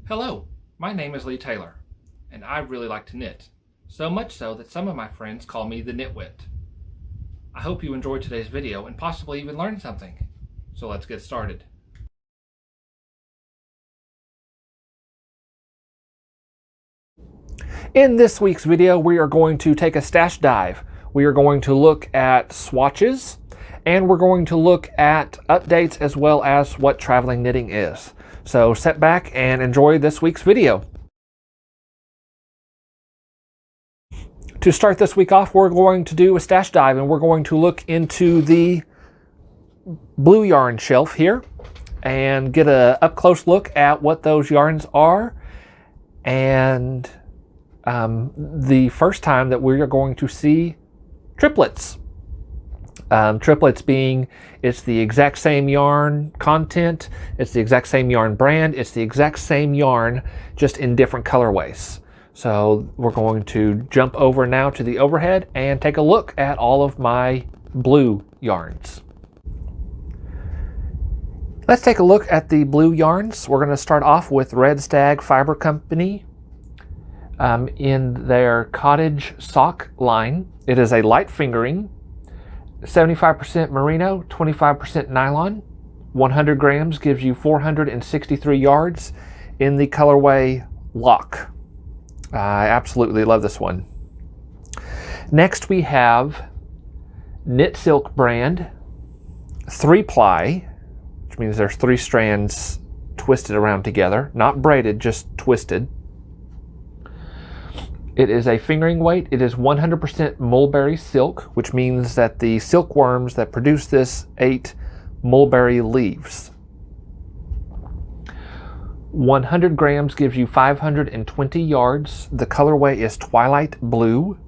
Hello, my name is Lee Taylor, and I really like to knit, so much so that some of my friends call me the Knitwit. I hope you enjoyed today's video and possibly even learned something. So let's get started. In this week's video, we are going to take a stash dive. We are going to look at swatches, and we're going to look at updates as well as what traveling knitting is. So sit back and enjoy this week's video. To start this week off, we're going to do a stash dive, and we're going to look into the blue yarn shelf here and get a up-close look at what those yarns are, and the first time that we're going to see triplets. Triplets being, it's the exact same yarn content, it's the exact same yarn brand, it's the exact same yarn, just in different colorways. So we're going to jump over now to the overhead and take a look at all of my blue yarns. Let's take a look at the blue yarns. We're going to start off with Red Stag Fiber Company in their Cottage Sock line. It is a light fingering, 75% merino, 25% nylon. 100 grams gives you 463 yards in the colorway Lock. I absolutely love this one. Next we have Knit Silk brand 3-ply, which means there's 3 strands twisted around together, not braided, just twisted. It is a fingering weight. It is 100% mulberry silk, which means that the silkworms that produce this ate mulberry leaves. 100 grams gives you 520 yards. The colorway is Twilight Blue.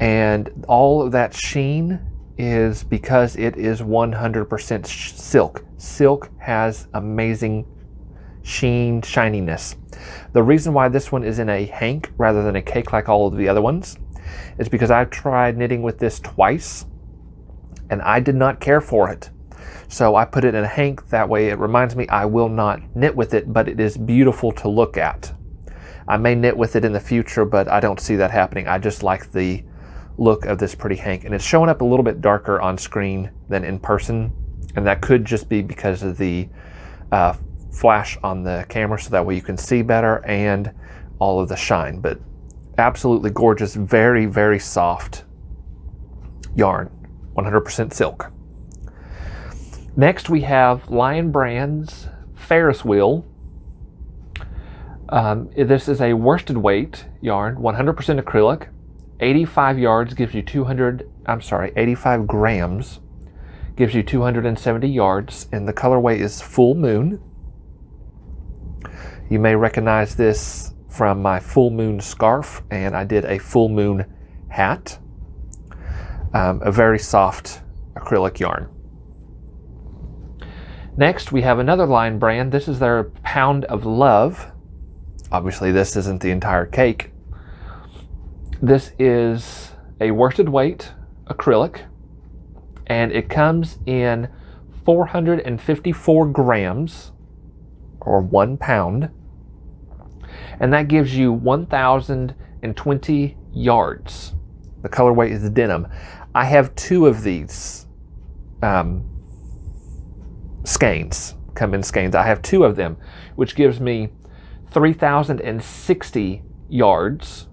And all of that sheen is because it is 100% silk. Silk has amazing sheen, shininess. The reason why this one is in a hank rather than a cake like all of the other ones is because I've tried knitting with this twice and I did not care for it. So I put it in a hank, that way it reminds me I will not knit with it, but it is beautiful to look at. I may knit with it in the future, but I don't see that happening. I just like the look of this pretty hank, and it's showing up a little bit darker on screen than in person, and that could just be because of the flash on the camera, so that way you can see better and all of the shine. But absolutely gorgeous, very, very soft yarn, 100% silk. Next we have Lion Brand's Ferris Wheel. This is a worsted weight yarn, 100% acrylic. 85 yards gives you 85 grams gives you 270 yards, and the colorway is Full Moon. You may recognize this from my full moon scarf, and I did a full moon hat. A very soft acrylic yarn. Next we have another Lion brand. This is their Pound of Love. Obviously this isn't the entire cake. This is a worsted weight acrylic, and it comes in 454 grams or 1 pound, and that gives you 1,020 yards. The colorway is denim. I have 2 of these skeins, come in skeins. I have 2 of them, which gives me 3,060 yards.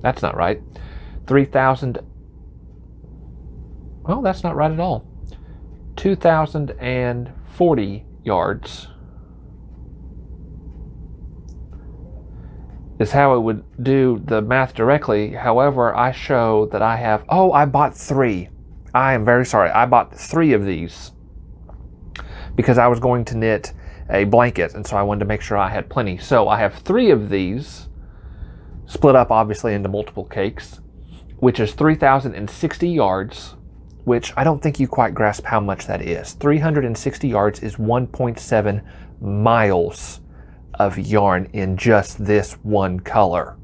That's not right. 3,000. Well, that's not right at all. 2,040 yards is how it would do the math directly. However, I show that I have, I bought 3. I am very sorry. I bought 3 of these because I was going to knit a blanket, and so I wanted to make sure I had plenty. So I have 3 of these split up obviously into multiple cakes, which is 3,060 yards, which I don't think you quite grasp how much that is. 360 yards is 1.7 miles of yarn in just this one color.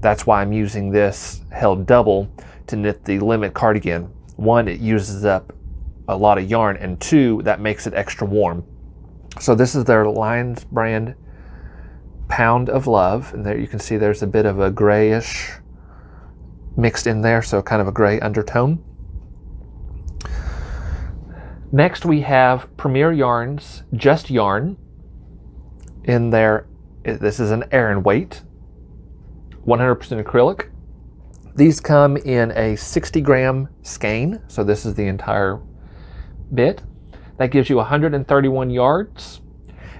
That's why I'm using this held double to knit the Limit cardigan. 1, it uses up a lot of yarn, and 2, that makes it extra warm. So this is their Lions brand Pound of Love, and there you can see there's a bit of a grayish mixed in there, so kind of a gray undertone. Next we have Premier Yarns Just Yarn in there. This is an Aran weight, 100% acrylic. These come in a 60 gram skein, so this is the entire bit. That gives you 131 yards.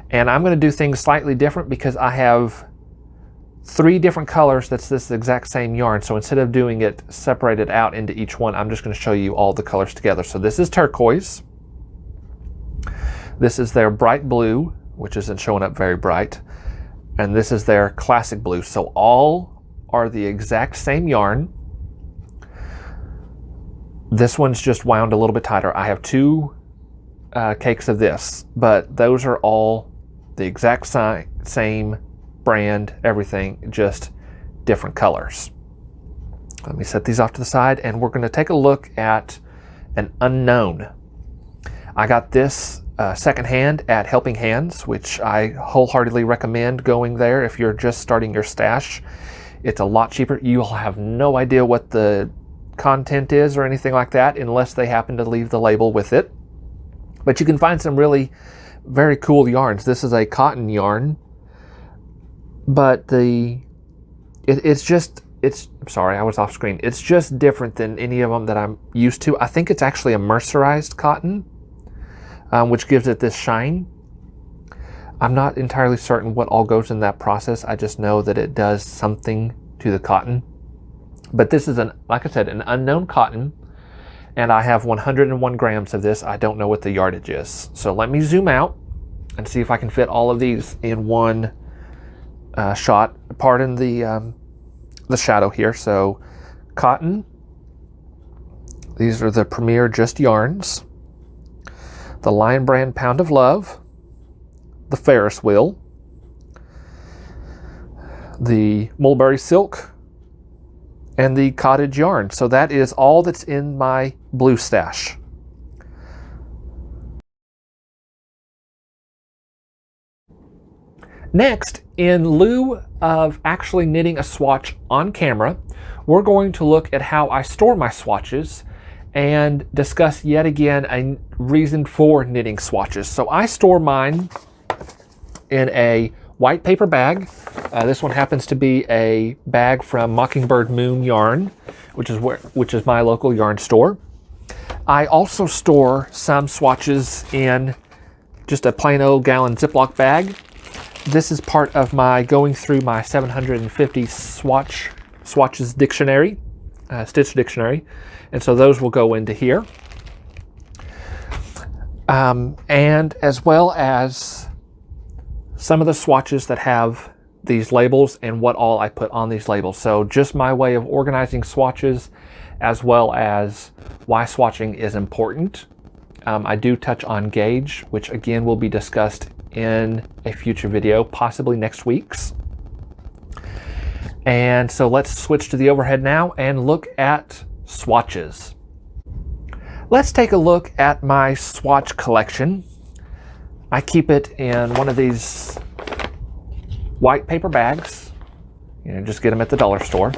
And I'm going to do things slightly different because I have 3 different colors that's this exact same yarn. So instead of doing it separated out into each one, I'm just going to show you all the colors together. So this is turquoise. This is their bright blue, which isn't showing up very bright. And this is their classic blue. So all are the exact same yarn. This one's just wound a little bit tighter. I have 2 cakes of this, but those are all the exact same brand, everything, just different colors. Let me set these off to the side, and we're going to take a look at an unknown. I got this secondhand at Helping Hands, which I wholeheartedly recommend going there if you're just starting your stash. It's a lot cheaper. You'll have no idea what the content is or anything like that unless they happen to leave the label with it. But you can find some really very cool yarns. This is a cotton yarn, but sorry, I was off screen. It's just different than any of them that I'm used to. I think it's actually a mercerized cotton, which gives it this shine. I'm not entirely certain what all goes in that process. I just know that it does something to the cotton. But this is, like I said, an unknown cotton, and I have 101 grams of this. I don't know what the yardage is. So let me zoom out and see if I can fit all of these in one shot. Pardon the shadow here. So cotton. These are the Premier Just Yarns. The Lion brand Pound of Love. The Ferris Wheel. The Mulberry Silk. And the Cottage Yarn. So that is all that's in my blue stash. Next, in lieu of actually knitting a swatch on camera, we're going to look at how I store my swatches and discuss yet again a reason for knitting swatches. So I store mine in a white paper bag. This one happens to be a bag from Mockingbird Moon Yarn, which is my local yarn store. I also store some swatches in just a plain old gallon Ziploc bag. This is part of my going through my 750 swatches dictionary, stitch dictionary, and so those will go into here. And as well as some of the swatches that have these labels and what all I put on these labels. So just my way of organizing swatches, as well as why swatching is important. I do touch on gauge, which again will be discussed in a future video, possibly next week's. And so let's switch to the overhead now and look at swatches. Let's take a look at my swatch collection. I keep it in one of these white paper bags. Just get them at the dollar store.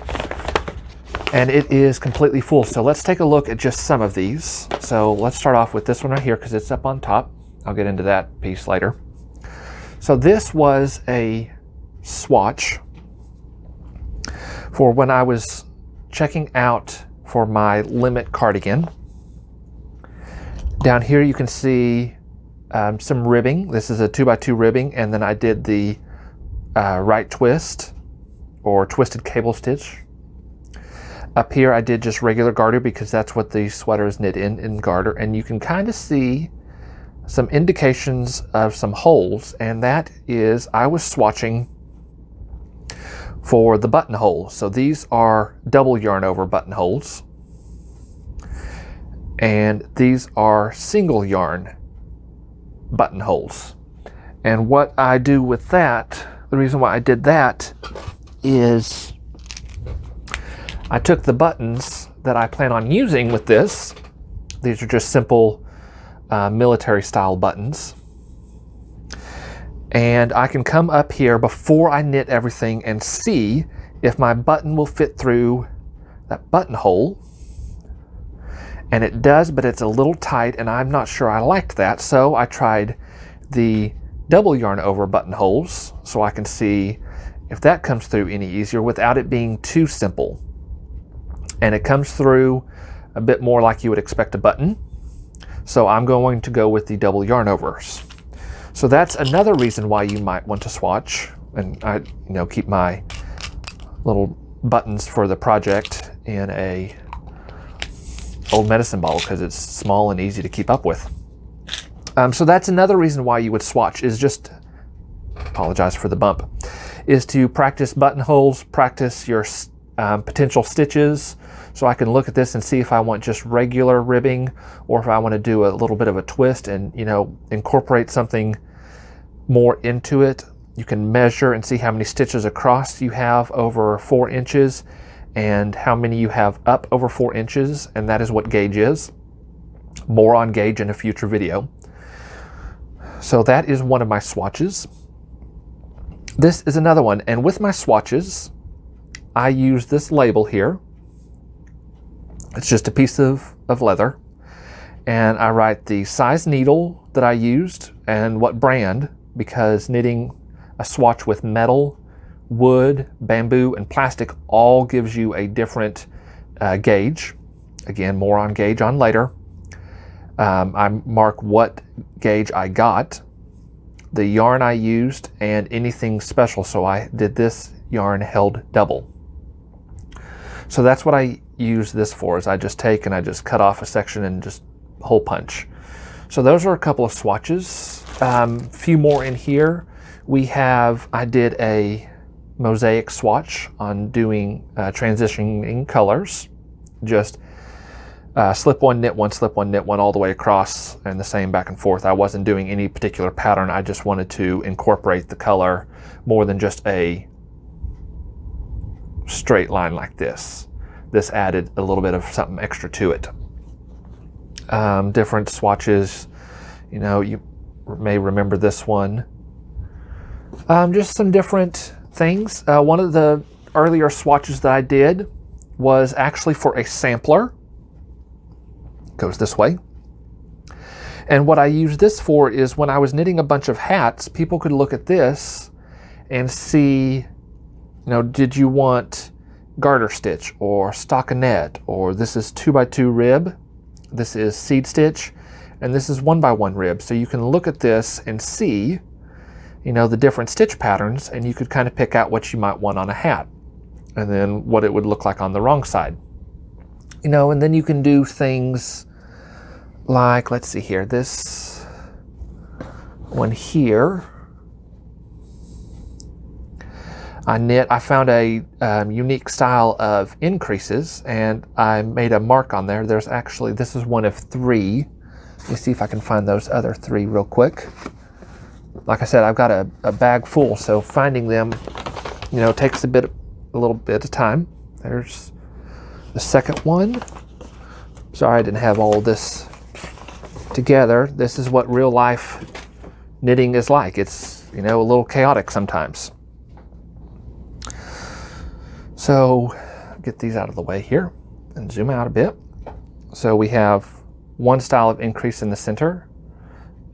And it is completely full. So let's take a look at just some of these. So let's start off with this one right here because it's up on top. I'll get into that piece later. So this was a swatch for when I was checking out for my limit cardigan. Down here you can see some ribbing. This is a 2x2 ribbing, and then I did the right twist or twisted cable stitch. Up here I did just regular garter because that's what the sweater is knit in garter, and you can kind of see some indications of some holes, and that is I was swatching for the buttonholes. So these are double yarn over buttonholes, and these are single yarn buttonholes. And what I do with that, the reason why I did that is I took the buttons that I plan on using with this. These are just simple military style buttons. And I can come up here before I knit everything and see if my button will fit through that buttonhole. And it does, but it's a little tight, and I'm not sure I liked that. So I tried the double yarn over buttonholes so I can see if that comes through any easier without it being too simple. And it comes through a bit more like you would expect a button. So I'm going to go with the double yarn overs. So that's another reason why you might want to swatch. And I, keep my little buttons for the project in a old medicine bottle because it's small and easy to keep up with. So that's another reason why you would swatch, is just, apologize for the bump, is to practice buttonholes, practice your potential stitches. So I can look at this and see if I want just regular ribbing or if I want to do a little bit of a twist and, incorporate something more into it. You can measure and see how many stitches across you have over 4 inches and how many you have up over 4 inches, and that is what gauge is. More on gauge in a future video. So that is one of my swatches. This is another one, and with my swatches, I use this label here. It's just a piece of leather, and I write the size needle that I used and what brand, because knitting a swatch with metal, wood, bamboo, and plastic all gives you a different gauge. Again, more on gauge on later. I mark what gauge I got, the yarn I used, and anything special. So I did this yarn held double. So that's what I use this for, is I just take and I just cut off a section and just hole punch. So those are a couple of swatches. Few more in here. I did a mosaic swatch on doing transitioning colors. Just slip one, knit one, slip one, knit one all the way across, and the same back and forth. I wasn't doing any particular pattern. I just wanted to incorporate the color more than just a straight line like this. This added a little bit of something extra to it. Different swatches, you may remember this one. Just some different things. One of the earlier swatches that I did was actually for a sampler. Goes this way. And what I used this for is when I was knitting a bunch of hats, people could look at this and see, did you want garter stitch or stockinette, or this is 2x2 rib, this is seed stitch, and this is 1x1 rib. So you can look at this and see, the different stitch patterns, and you could kind of pick out what you might want on a hat and then what it would look like on the wrong side. And then you can do things like, let's see here, this one here, I found a unique style of increases, and I made a mark on there. This is one of 3. Let me see if I can find those other 3 real quick. Like I said, I've got a bag full, so finding them, takes a little bit of time. There's the second one. Sorry, I didn't have all this together. This is what real life knitting is like. It's, a little chaotic sometimes. So get these out of the way here and zoom out a bit. So we have one style of increase in the center,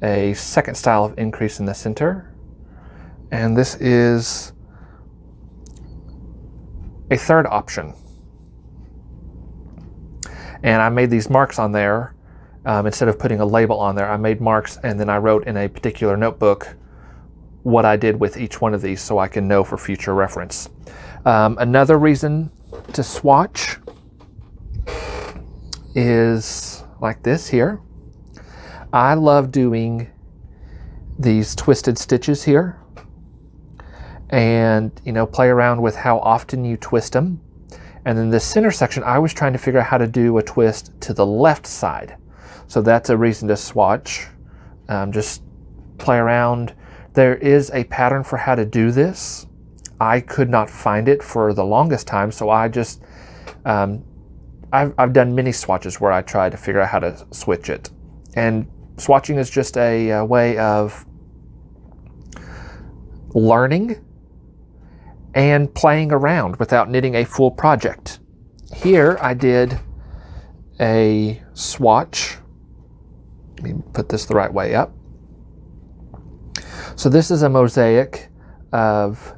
a second style of increase in the center, and this is a third option. And I made these marks on there. Instead of putting a label on there, I made marks, and then I wrote in a particular notebook what I did with each one of these so I can know for future reference. Another reason to swatch is like this here. I love doing these twisted stitches here and, play around with how often you twist them. And then the center section, I was trying to figure out how to do a twist to the left side. So that's a reason to swatch. Just play around. There is a pattern for how to do this. I could not find it for the longest time, so I just, I've done many swatches where I try to figure out how to switch it. And swatching is just a way of learning and playing around without knitting a full project. Here I did a swatch. Let me put this the right way up. So this is a mosaic of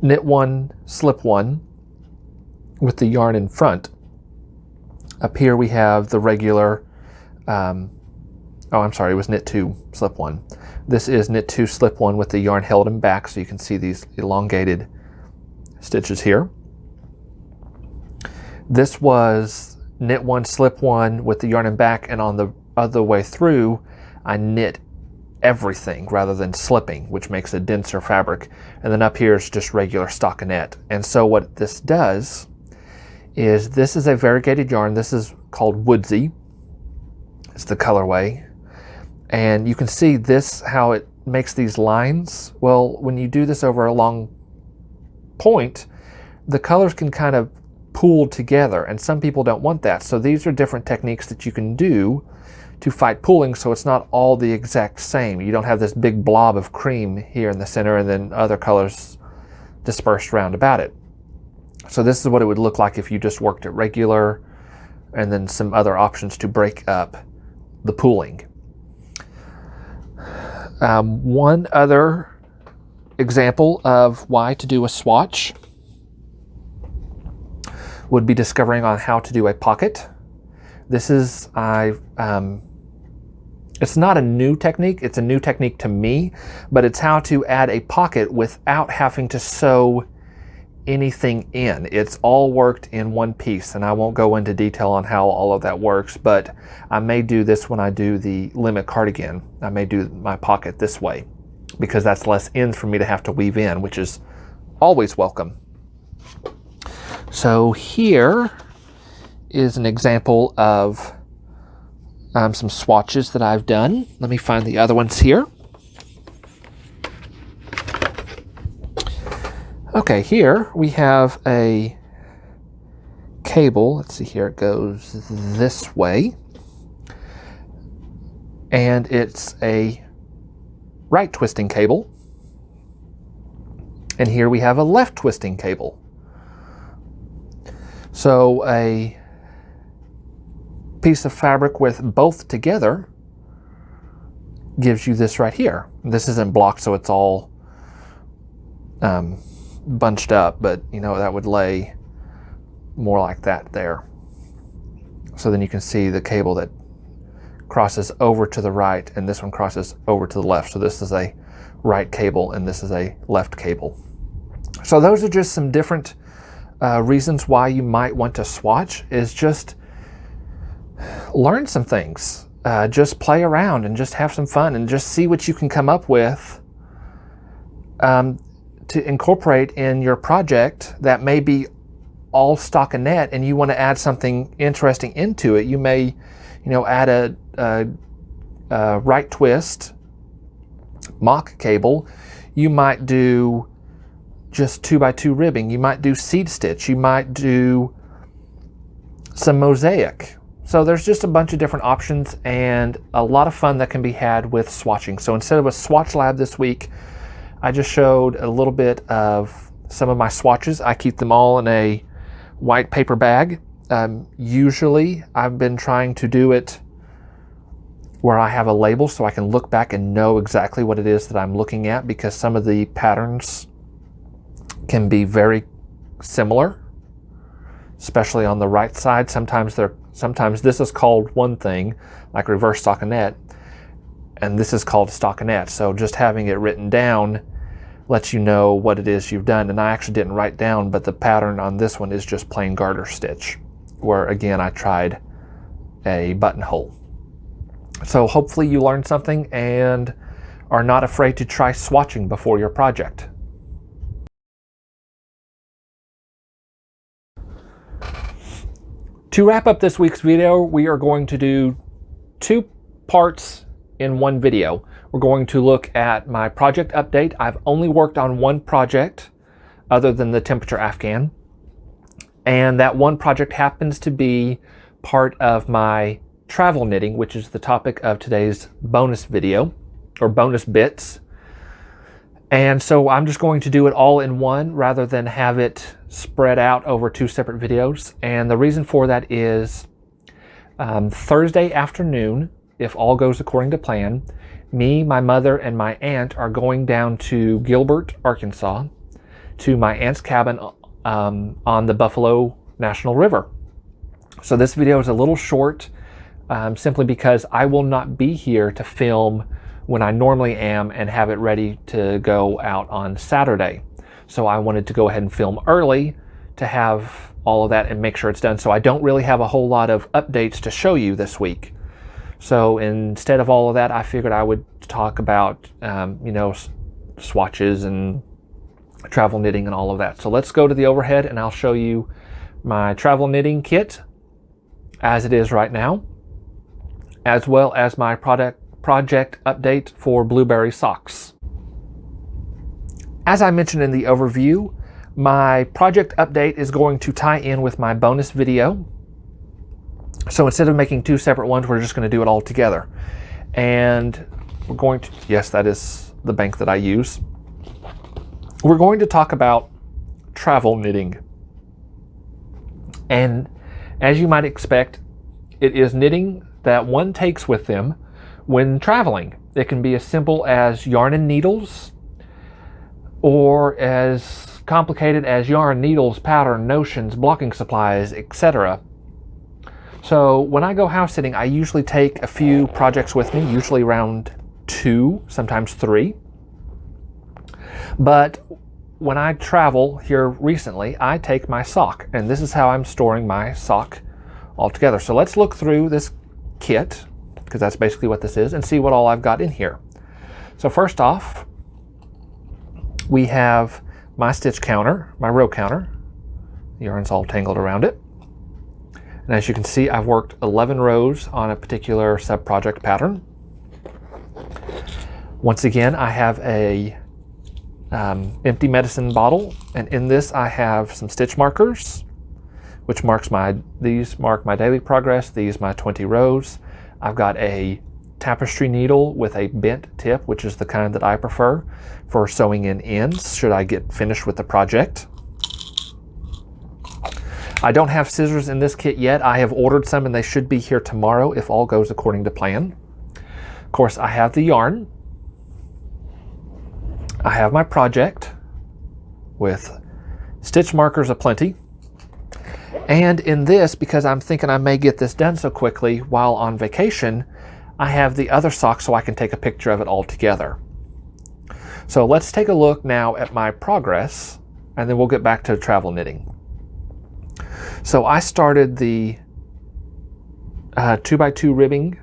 knit one, slip one with the yarn in front. Up here we have the regular, it was knit two, slip one. This is knit two, slip one with the yarn held in back, so you can see these elongated stitches here. This was knit one, slip one with the yarn in back, and on the other way through, I knit everything rather than slipping, which makes a denser fabric. And then up here is just regular stockinette. And so what this does is, this is a variegated yarn. This is called Woodsy. It's the colorway. And you can see this, how it makes these lines. Well, when you do this over a long point, the colors can kind of pool together, and some people don't want that. So these are different techniques that you can do to fight pooling, so it's not all the exact same. You don't have this big blob of cream here in the center and then other colors dispersed around about it. So this is what it would look like if you just worked it regular, and then some other options to break up the pooling. One other example of why to do a swatch would be discovering on how to do a pocket. This is, it's not a new technique, it's a new technique to me, but it's how to add a pocket without having to sew anything in. It's all worked in one piece, and I won't go into detail on how all of that works, but I may do this when I do the limit cardigan. I may do my pocket this way, because that's less ends for me to have to weave in, which is always welcome. So here is an example of some swatches that I've done. Let me find the other ones here. Okay, here we have a cable. Let's see here, it goes this way. And it's a right twisting cable. And here we have a left twisting cable. So a piece of fabric with both together gives you this right here. This isn't blocked, so it's all bunched up, but you know, that would lay more like that there. So then you can see the cable that crosses over to the right, and this one crosses over to the left. So this is a right cable and this is a left cable. So those are just some different reasons why you might want to swatch, is just learn some things. Just play around and just have some fun and just see what you can come up with to incorporate in your project that may be all stockinette and you want to add something interesting into it. You may, you know, add a right twist mock cable. You might do just 2x2 ribbing. You might do seed stitch. You might do some mosaic. So there's just a bunch of different options and a lot of fun that can be had with swatching. So instead of a swatch lab this week, I just showed a little bit of some of my swatches. I keep them all in a white paper bag. Usually I've been trying to do it where I have a label so I can look back and know exactly what it is that I'm looking at, because some of the patterns can be very similar, especially on the right side. Sometimes this is called one thing, like reverse stockinette, and this is called stockinette. So just having it written down lets you know what it is you've done. And I actually didn't write down, but the pattern on this one is just plain garter stitch, where again I tried a buttonhole. So hopefully you learned something and are not afraid to try swatching before your project. To wrap up this week's video, we are going to do 2 parts in one video. We're going to look at my project update. I've only worked on one project other than the temperature afghan, and that one project happens to be part of my travel knitting, which is the topic of today's bonus video, or bonus bits. And so I'm just going to do it all in one rather than have it spread out over 2 separate videos. And the reason for that is Thursday afternoon, if all goes according to plan, me, my mother, and my aunt are going down to Gilbert, Arkansas, to my aunt's cabin on the Buffalo National River. So this video is a little short simply because I will not be here to film when I normally am and have it ready to go out on Saturday. So I wanted to go ahead and film early to have all of that and make sure it's done. So I don't really have a whole lot of updates to show you this week. So instead of all of that, I figured I would talk about, swatches and travel knitting and all of that. So let's go to the overhead and I'll show you my travel knitting kit as it is right now, as well as my project update for Blueberry Sox. As I mentioned in the overview, my project update is going to tie in with my bonus video. So instead of making 2 separate ones, we're just going to do it all together. And we're going to, yes, that is the bank that I use. We're going to talk about travel knitting. And as you might expect, it is knitting that one takes with them when traveling. It can be as simple as yarn and needles, or as complicated as yarn, needles, pattern, notions, blocking supplies, etc. So when I go house sitting, I usually take a few projects with me, usually around 2, sometimes 3. But when I travel here recently, I take my sock, and this is how I'm storing my sock all together. So let's look through this kit, because that's basically what this is, and see what all I've got in here. So first off, we have my stitch counter, my row counter. The yarn's all tangled around it. And as you can see, I've worked 11 rows on a particular sub-project pattern. Once again, I have a empty medicine bottle, and in this I have some stitch markers, which these mark my daily progress, these my 20 rows. I've got a tapestry needle with a bent tip, which is the kind that I prefer for sewing in ends should I get finished with the project. I don't have scissors in this kit yet. I have ordered some and they should be here tomorrow if all goes according to plan. Of course, I have the yarn. I have my project with stitch markers aplenty. And in this, because I'm thinking I may get this done so quickly while on vacation, I have the other sock so I can take a picture of it all together. So let's take a look now at my progress, and then we'll get back to travel knitting. So I started the 2x2 ribbing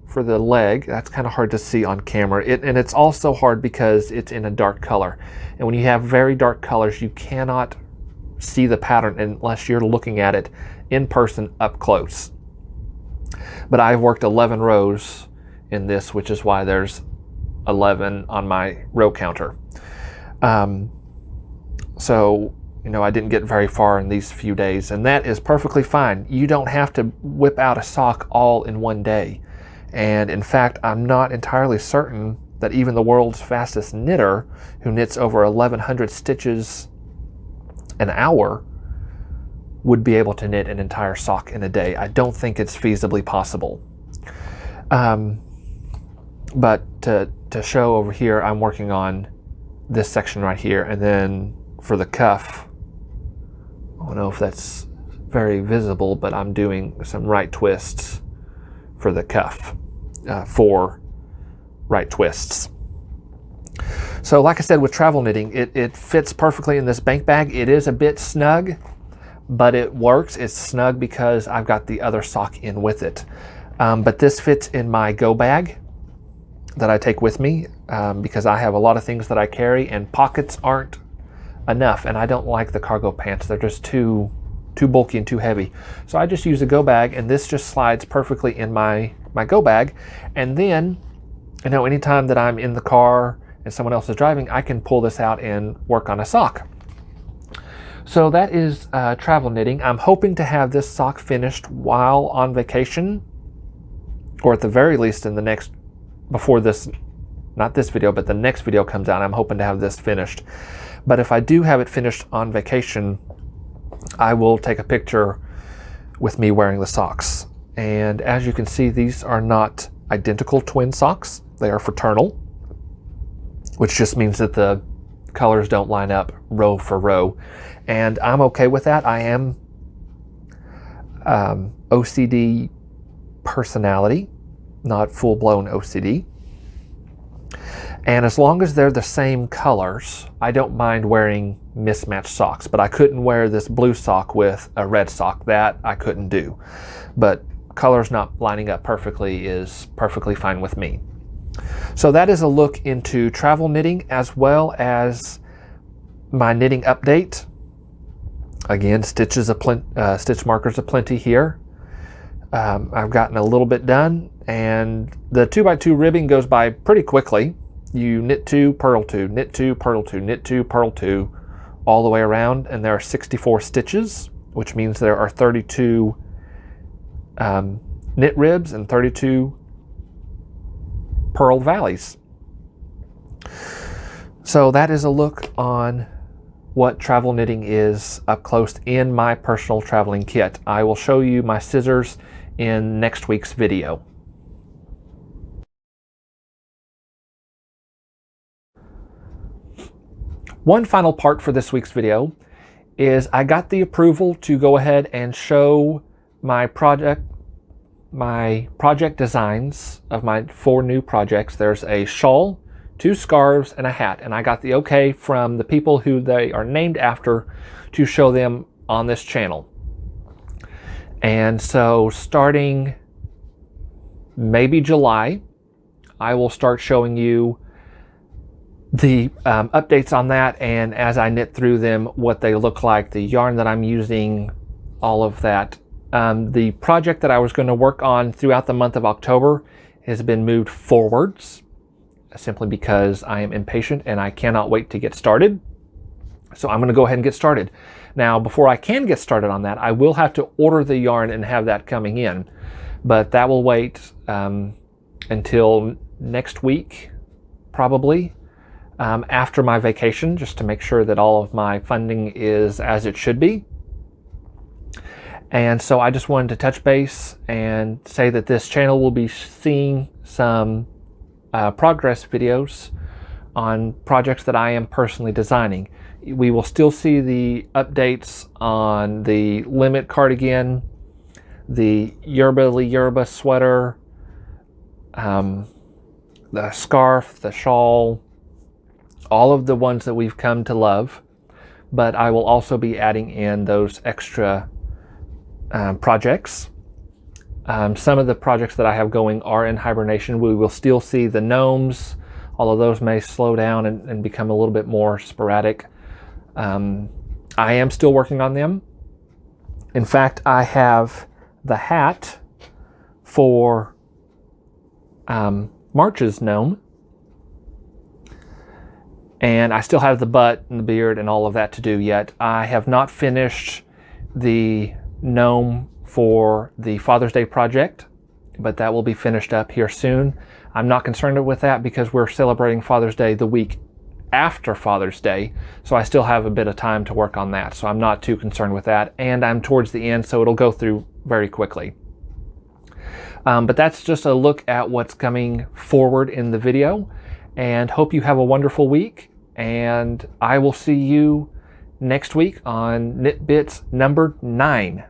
for the leg. That's kind of hard to see on camera. And it's also hard because it's in a dark color. And when you have very dark colors, you cannot see the pattern unless you're looking at it in person up close. But I've worked 11 rows in this, which is why there's 11 on my row counter. So I didn't get very far in these few days, and that is perfectly fine. You don't have to whip out a sock all in one day. And in fact, I'm not entirely certain that even the world's fastest knitter, who knits over 1,100 stitches an hour, would be able to knit an entire sock in a day. I don't think it's feasibly possible. But to show over here, I'm working on this section right here, and then for the cuff, I don't know if that's very visible, but I'm doing some right twists for the cuff, 4 right twists. So like I said, with travel knitting, it fits perfectly in this bank bag. It is a bit snug, but it works. It's snug because I've got the other sock in with it. But this fits in my go bag that I take with me because I have a lot of things that I carry, and pockets aren't enough, and I don't like the cargo pants. They're just too bulky and too heavy. So I just use a go bag, and this just slides perfectly in my go bag. And then, anytime that I'm in the car and someone else is driving, I can pull this out and work on a sock. So that is travel knitting. I'm hoping to have this sock finished while on vacation, or at the very least before this not this video, but the next video comes out. I'm hoping to have this finished. But if I do have it finished on vacation, I will take a picture with me wearing the socks. And as you can see, these are not identical twin socks. They are fraternal, which just means that the colors don't line up row for row. And I'm okay with that. I am OCD personality, not full-blown OCD. And as long as they're the same colors, I don't mind wearing mismatched socks. But I couldn't wear this blue sock with a red sock. That I couldn't do. But colors not lining up perfectly is perfectly fine with me. So that is a look into travel knitting as well as my knitting update. Again, stitch markers aplenty here. I've gotten a little bit done, and the 2x2 ribbing goes by pretty quickly. You knit 2, purl 2, knit 2, purl 2, knit 2, purl 2, all the way around, and there are 64 stitches, which means there are 32 knit ribs and 32 purl valleys. So that is a look on what travel knitting is up close in my personal traveling kit. I will show you my scissors in next week's video. One final part for this week's video is I got the approval to go ahead and show my project designs of my 4 new projects. There's a shawl, 2 scarves, and a hat, and I got the okay from the people who they are named after to show them on this channel. And so starting maybe July, I will start showing you the updates on that, and as I knit through them, what they look like, the yarn that I'm using, all of that. The project that I was going to work on throughout the month of October has been moved forwards, simply because I am impatient and I cannot wait to get started. So I'm going to go ahead and get started. Now, before I can get started on that, I will have to order the yarn and have that coming in, but that will wait until next week, probably. After my vacation, just to make sure that all of my funding is as it should be. And so I just wanted to touch base and say that this channel will be seeing some progress videos on projects that I am personally designing. We will still see the updates on the Limit cardigan, the Yerba sweater, the scarf, the shawl, all of the ones that we've come to love, but I will also be adding in those extra projects. Some of the projects that I have going are in hibernation. We will still see the gnomes, although those may slow down and become a little bit more sporadic. I am still working on them. In fact, I have the hat for March's gnome, and I still have the butt and the beard and all of that to do yet. I have not finished the gnome for the Father's Day project, but that will be finished up here soon. I'm not concerned with that because we're celebrating Father's Day the week after Father's Day, so I still have a bit of time to work on that, so I'm not too concerned with that, and I'm towards the end, so it'll go through very quickly. But that's just a look at what's coming forward in the video, and hope you have a wonderful week, and I will see you next week on Knit Bits number 9.